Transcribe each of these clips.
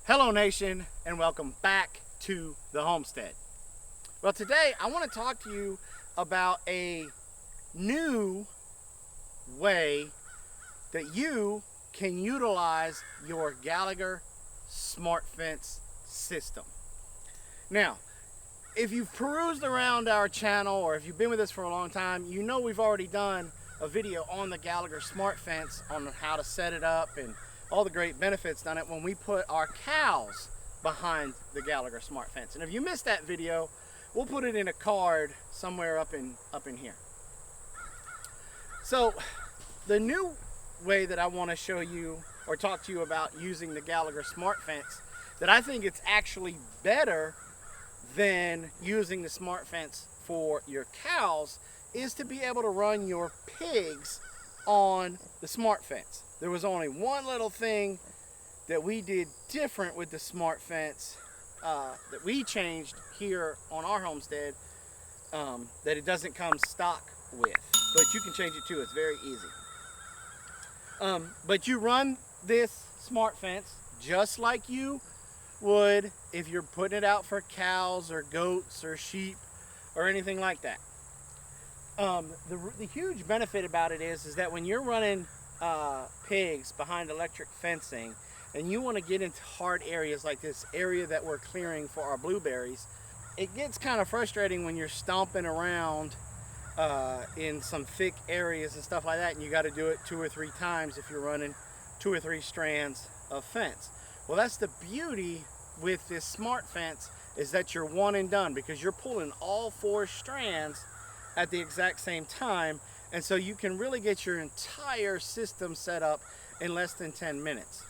Hello nation, and welcome back to the Homestead. Well, today I want to talk to you about a new way that you can utilize your Gallagher Smart Fence system. Now, if you've perused around our channel or if you've been with us for a long time, you know we've already done a video on the Gallagher Smart Fence on how to set it up and all the great benefits done it when we put our cows behind the Gallagher Smart Fence. And if you missed that video, we'll put it in a card somewhere up in here. So the new way that I want to show you or talk to you about using the Gallagher Smart Fence, that I think it's actually better than using the Smart Fence for your cows, is to be able to run your pigs on the Smart Fence. There was only one little thing that we did different with the Smart Fence that we changed here on our homestead, that it doesn't come stock with, but you can change it too. It's very easy. But you run this Smart Fence just like you would if you're putting it out for cows or goats or sheep or anything like that. The huge benefit about it is that when you're running pigs behind electric fencing and you want to get into hard areas like this area that we're clearing for our blueberries, it gets kind of frustrating when you're stomping around in some thick areas and stuff like that, and you got to do it 2 or 3 times if you're running 2 or 3 strands of fence. Well, that's the beauty with this Smart Fence, is that you're one and done, because you're pulling all 4 strands at the exact same time, and so you can really get your entire system set up in less than 10 minutes.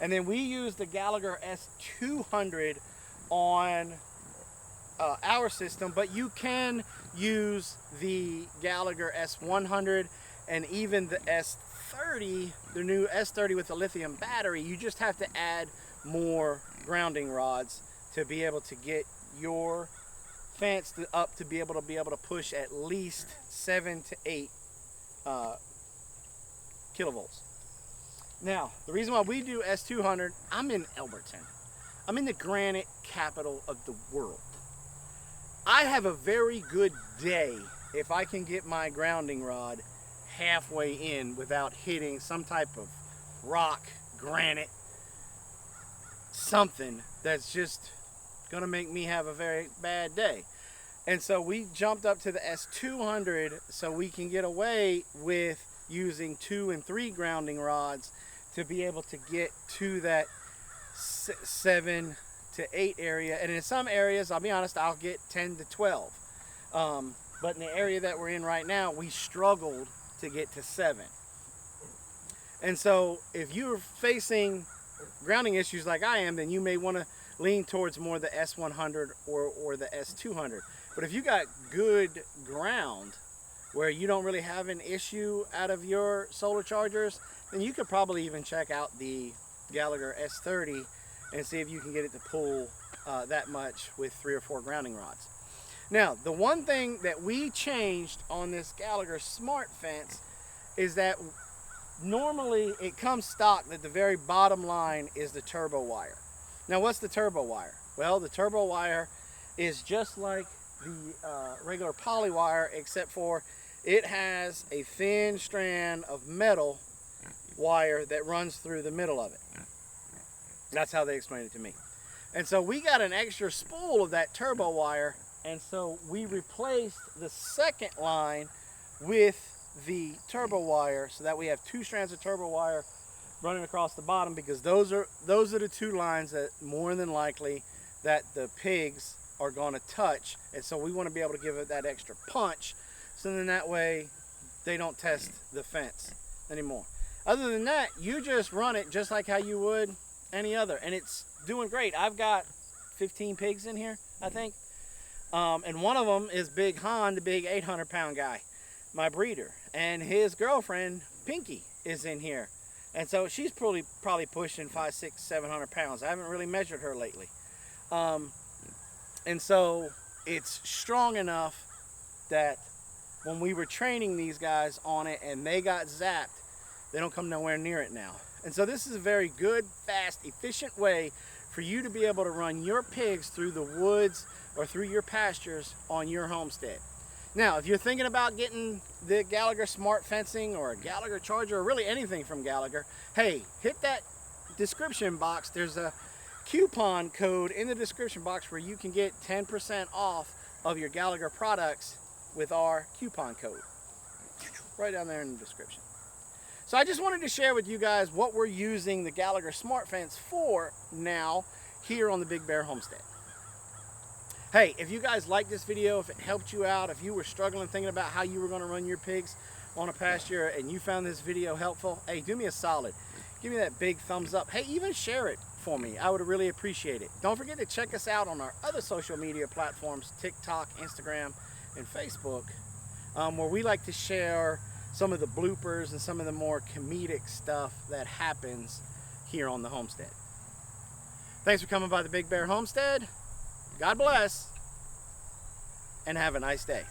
And then we use the Gallagher S200 on our system, but you can use the Gallagher S100 and even the S30, the new S30 with the lithium battery. You just have to add more grounding rods to be able to get your fence up to be able to push at least 7 to 8 kilovolts. Now, the reason why we do S200, I'm in Elberton. I'm in the granite capital of the world. I have a very good day if I can get my grounding rod halfway in without hitting some type of rock, granite, something that's just gonna make me have a very bad day. And so we jumped up to the S200 so we can get away with using 2 and 3 grounding rods to be able to get to that 7 to 8 area. And in some areas, I'll be honest, I'll get 10 to 12. But in the area that we're in right now, we struggled to get to 7. And so if you're facing grounding issues like I am, then you may want to lean towards more the S100 or the S200. But if you got good ground where you don't really have an issue out of your solar chargers, then you could probably even check out the Gallagher S30 and see if you can get it to pull that much with 3 or 4 grounding rods. Now, the one thing that we changed on this Gallagher Smart Fence is that normally it comes stock that the very bottom line is the turbo wire. Now, what's the turbo wire? Well, the turbo wire is just like the regular polywire, except for it has a thin strand of metal wire that runs through the middle of it. That's how they explained it to me. And so we got an extra spool of that turbo wire, and so we replaced the second line with the turbo wire so that we have 2 strands of turbo wire running across the bottom, because those are the 2 lines that more than likely that the pigs are going to touch. And so we want to be able to give it that extra punch, so then that way they don't test the fence anymore. Other than that, you just run it just like how you would any other, and it's doing great. I've got 15 pigs in here, I think, and one of them is Big Han, the big 800-pound guy, my breeder, and his girlfriend Pinky is in here, and so she's probably pushing 500, 600, 700 pounds. I haven't really measured her lately, and so it's strong enough that when we were training these guys on it and they got zapped, they don't come nowhere near it now. And so this is a very good, fast, efficient way for you to be able to run your pigs through the woods or through your pastures on your homestead. Now, if you're thinking about getting the Gallagher Smart Fencing or a Gallagher Charger or really anything from Gallagher, hey, hit that description box. There's a coupon code in the description box where you can get 10% off of your Gallagher products with our coupon code. Right down there in the description. So I just wanted to share with you guys what we're using the Gallagher Smart Fence for now here on the Big Bear Homestead. Hey, if you guys liked this video, if it helped you out, if you were struggling thinking about how you were going to run your pigs on a pasture and you found this video helpful, hey, do me a solid. Give me that big thumbs up. Hey, even share it for me. I would really appreciate it. Don't forget to check us out on our other social media platforms, TikTok, Instagram, and Facebook, where we like to share some of the bloopers and some of the more comedic stuff that happens here on the homestead. Thanks for coming by the Big Bear Homestead. God bless, and have a nice day.